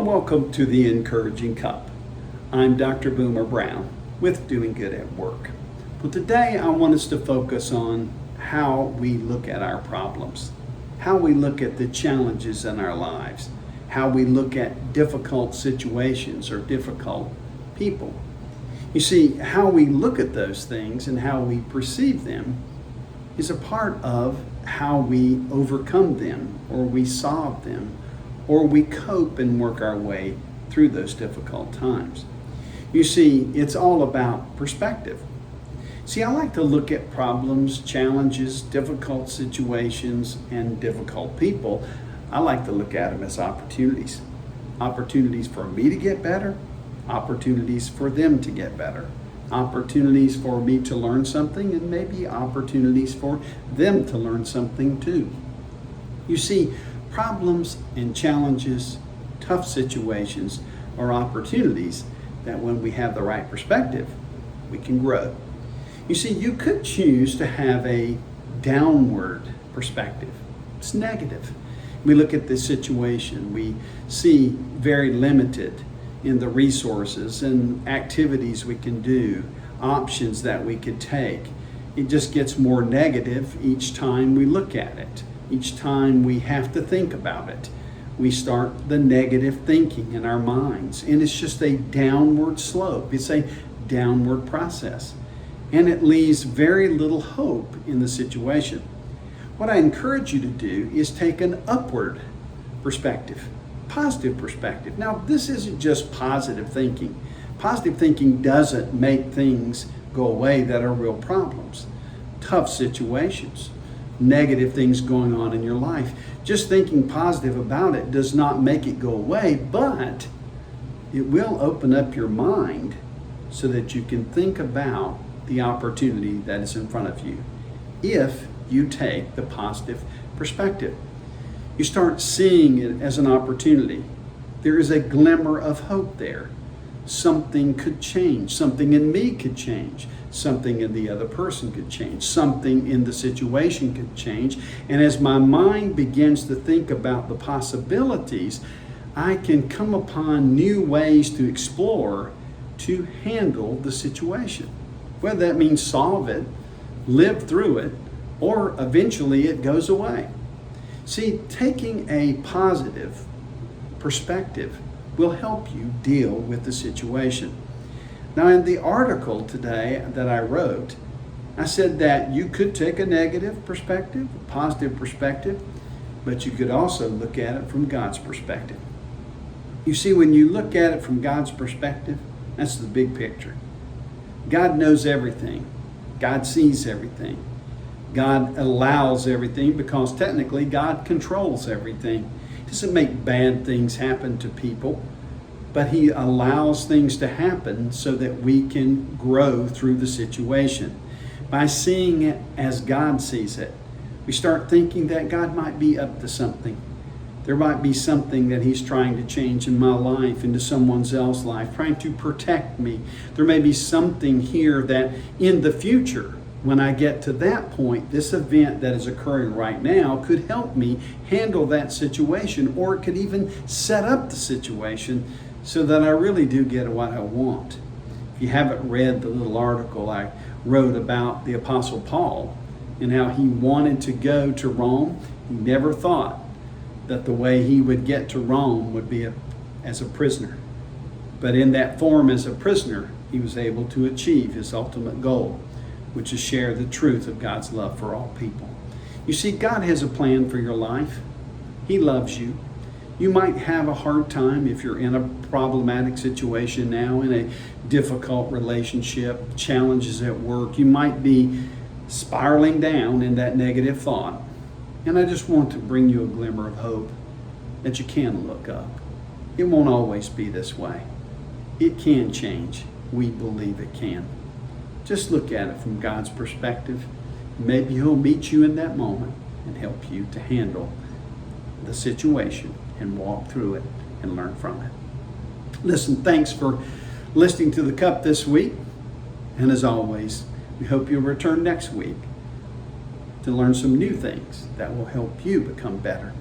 Welcome to the Encouraging Cup. I'm Dr. Boomer Brown with Doing Good at Work. Well, today I want us to focus on how we look at our problems, how we look at the challenges in our lives, how we look at difficult situations or difficult people. You see, how we look at those things and how we perceive them is a part of how we overcome them, or we solve them, or we cope and work our way through those difficult times. You see, it's all about perspective. See, I like to look at problems, challenges, difficult situations, and difficult people. I like to look at them as opportunities. Opportunities for me to get better, opportunities for them to get better, opportunities for me to learn something, and maybe opportunities for them to learn something too. You see, problems and challenges, tough situations, are opportunities that when we have the right perspective, we can grow. You see, you could choose to have a downward perspective. It's negative. We look at this situation, we see very limited in the resources and activities we can do, options that we could take. It just gets more negative each time we look at it. Each time we have to think about it, we start the negative thinking in our minds. And it's just a downward slope. It's a downward process. And it leaves very little hope in the situation. What I encourage you to do is take an upward perspective, positive perspective. Now, this isn't just positive thinking. Positive thinking doesn't make things go away that are real problems, tough situations, negative things going on in your life. Just thinking positive about it does not make it go away, but it will open up your mind so that you can think about the opportunity that is in front of you if you take the positive perspective. You start seeing it as an opportunity. There is a glimmer of hope there. Something could change. Something in me could change. Something in the other person could change. Something in the situation could change. And as my mind begins to think about the possibilities, I can come upon new ways to explore to handle the situation. Whether that means solve it, live through it, or eventually it goes away. See, taking a positive perspective will help you deal with the situation. Now, in the article today that I wrote, I said that you could take a negative perspective, a positive perspective, but you could also look at it from God's perspective. You see, when you look at it from God's perspective, that's the big picture. God knows everything. God sees everything. God allows everything because technically God controls everything. He doesn't make bad things happen to people, but He allows things to happen so that we can grow through the situation. By seeing it as God sees it, we start thinking that God might be up to something. There might be something that He's trying to change in my life, into someone else's life, trying to protect me. There may be something here that in the future, when I get to that point, this event that is occurring right now could help me handle that situation, or it could even set up the situation so that I really do get what I want. If you haven't read the little article I wrote about the Apostle Paul and how he wanted to go to Rome, he never thought that the way he would get to Rome would be as a prisoner. But in that form as a prisoner, he was able to achieve his ultimate goal, which is share the truth of God's love for all people. You see, God has a plan for your life. He loves you. You might have a hard time if you're in a problematic situation now, in a difficult relationship, challenges at work. You might be spiraling down in that negative thought. And I just want to bring you a glimmer of hope that you can look up. It won't always be this way. It can change. We believe it can. Just look at it from God's perspective. Maybe He'll meet you in that moment and help you to handle the situation and walk through it and learn from it. Listen, thanks for listening to the Cup this week. And as always, we hope you'll return next week to learn some new things that will help you become better.